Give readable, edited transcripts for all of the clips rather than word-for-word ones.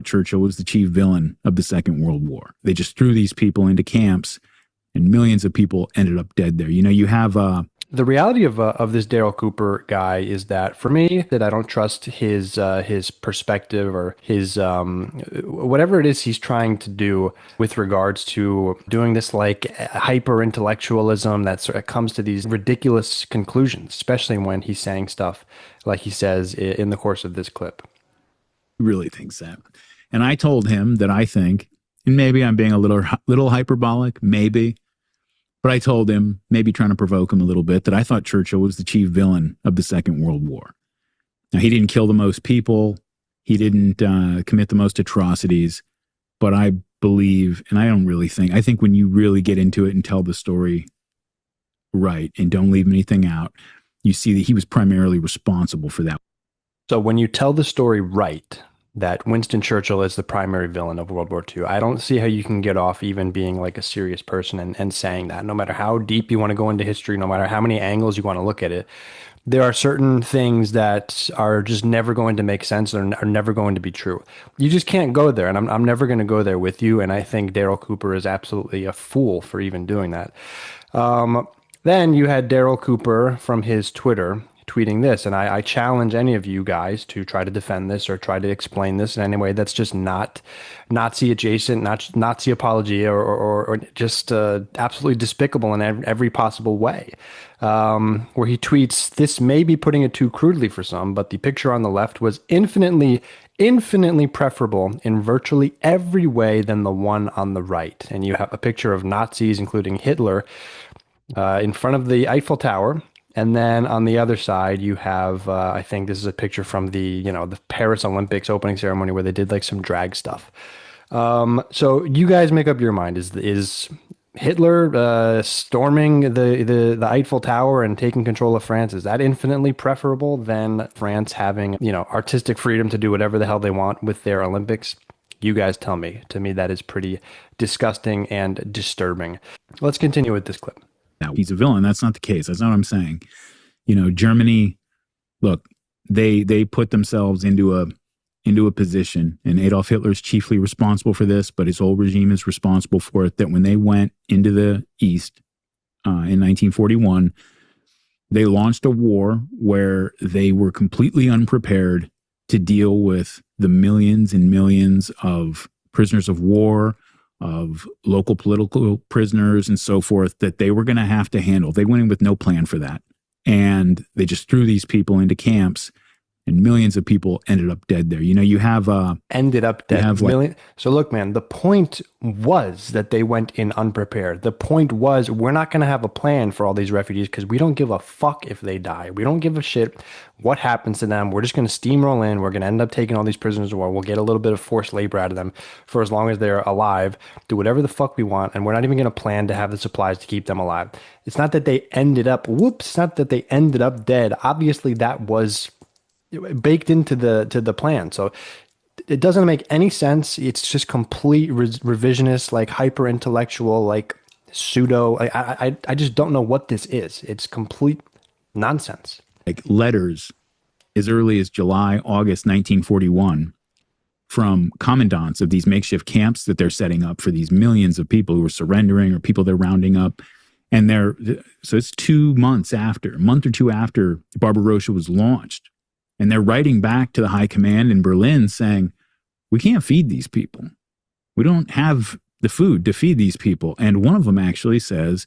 Churchill was the chief villain of the Second World War. They just threw these people into camps, and millions of people ended up dead there. You know, you have The reality of this Darryl Cooper guy is that for me, that I don't trust his perspective or his whatever it is he's trying to do with regards to doing this like hyper intellectualism that sort of comes to these ridiculous conclusions, especially when he's saying stuff like he says in the course of this clip. really thinks that. And I told him that I think, and maybe I'm being a little hyperbolic, maybe, but I told him, maybe trying to provoke him a little bit, that I thought Churchill was the chief villain of the Second World War. Now, he didn't kill the most people. He didn't commit the most atrocities. But I believe, and I don't really think, I think when you really get into it and tell the story right and don't leave anything out, you see that he was primarily responsible for that. So when you tell the story right, that Winston Churchill is the primary villain of World War II, I don't see how you can get off even being like a serious person and saying that, no matter how deep you want to go into history, no matter how many angles you want to look at it. There are certain things that are just never going to make sense or are never going to be true. You just can't go there, and I'm never going to go there with you, and I think Darryl Cooper is absolutely a fool for even doing that. Then you had Darryl Cooper from his Twitter tweeting this, and I challenge any of you guys to try to defend this or try to explain this in any way that's just not Nazi adjacent, not Nazi apologia, or just absolutely despicable in every possible way. Where he tweets, "This may be putting it too crudely for some, but the picture on the left was infinitely preferable in virtually every way than the one on the right." And you have a picture of Nazis, including Hitler, in front of the Eiffel Tower. And then on the other side, you have, I think this is a picture from the Paris Olympics opening ceremony where they did like some drag stuff. So you guys make up your mind. Is Hitler storming the Eiffel Tower and taking control of France, is that infinitely preferable than France having, artistic freedom to do whatever the hell they want with their Olympics? You guys tell me. To me, that is pretty disgusting and disturbing. Let's continue with this clip. Now, he's a villain. That's not the case. That's not what I'm saying. Germany, look, they put themselves into a position, and Adolf Hitler is chiefly responsible for this, but his whole regime is responsible for it, that when they went into the East in 1941, they launched a war where they were completely unprepared to deal with the millions and millions of prisoners of war, of local political prisoners and so forth, that they were going to have to handle. They went in with no plan for that. And they just threw these people into camps, and millions of people ended up dead there. You have ended up dead. So look, man, the point was that they went in unprepared. The point was, we're not going to have a plan for all these refugees because we don't give a fuck if they die. We don't give a shit what happens to them. We're just going to steamroll in. We're going to end up taking all these prisoners of war. We'll get a little bit of forced labor out of them for as long as they're alive. Do whatever the fuck we want, and we're not even going to plan to have the supplies to keep them alive. It's not that they ended up, it's not that they ended up dead. Obviously, that was baked into the plan. So it doesn't make any sense. It's just complete revisionist, like hyper intellectual, like pseudo. I just don't know what this is. It's complete nonsense. Like letters as early as July, August 1941 from commandants of these makeshift camps that they're setting up for these millions of people who are surrendering or people they're rounding up. And so it's 2 months after, a month or two after Barbarossa was launched. And they're writing back to the high command in Berlin saying, we can't feed these people. We don't have the food to feed these people. And one of them actually says,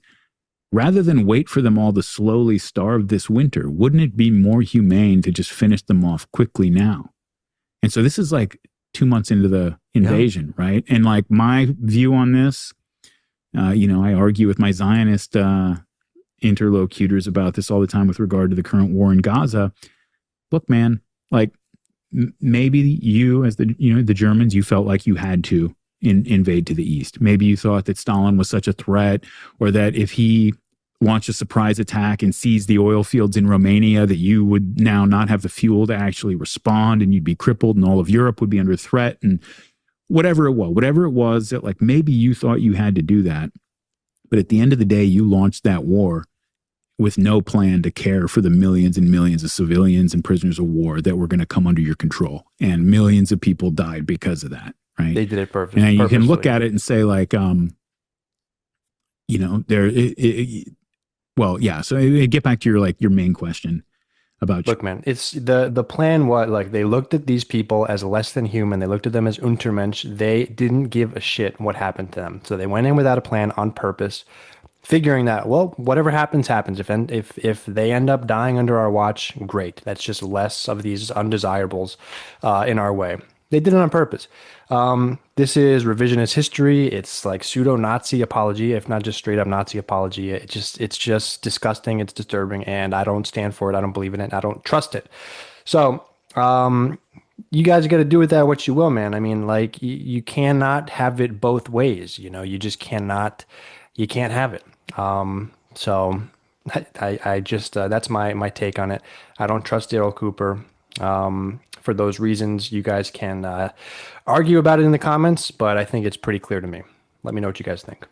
rather than wait for them all to slowly starve this winter, wouldn't it be more humane to just finish them off quickly now? And so this is like 2 months into the invasion, right? And like my view on this, I argue with my Zionist interlocutors about this all the time with regard to the current war in Gaza. Look, man, like maybe you, as the Germans, you felt like you had to invade to the east. Maybe you thought that Stalin was such a threat, or that if he launched a surprise attack and seized the oil fields in Romania, that you would now not have the fuel to actually respond, and you'd be crippled, and all of Europe would be under threat, and whatever it was, that like maybe you thought you had to do that. But at the end of the day, you launched that war with no plan to care for the millions and millions of civilians and prisoners of war that were going to come under your control. And millions of people died because of that, right? They did it And you can look purposely. at it and say, like, you know, well, yeah. So get back to your main question about Look, man, it's the plan. What, like, they looked at these people as less than human. They looked at them as Untermensch. They didn't give a shit what happened to them. So they went in without a plan on purpose, figuring that, well, whatever happens, happens. If they end up dying under our watch, great. That's just less of these undesirables in our way. They did it on purpose. This is revisionist history. It's like pseudo-Nazi apology, if not just straight up Nazi apology. It's just disgusting. It's disturbing, and I don't stand for it. I don't believe in it. I don't trust it. So, you guys got to do with that what you will, man. I mean, like, you cannot have it both ways. You know, you just cannot. You can't have it. So I just that's my take on it. I don't trust Darryl Cooper. For those reasons, you guys can argue about it in the comments, but I think it's pretty clear to me. Let me know what you guys think.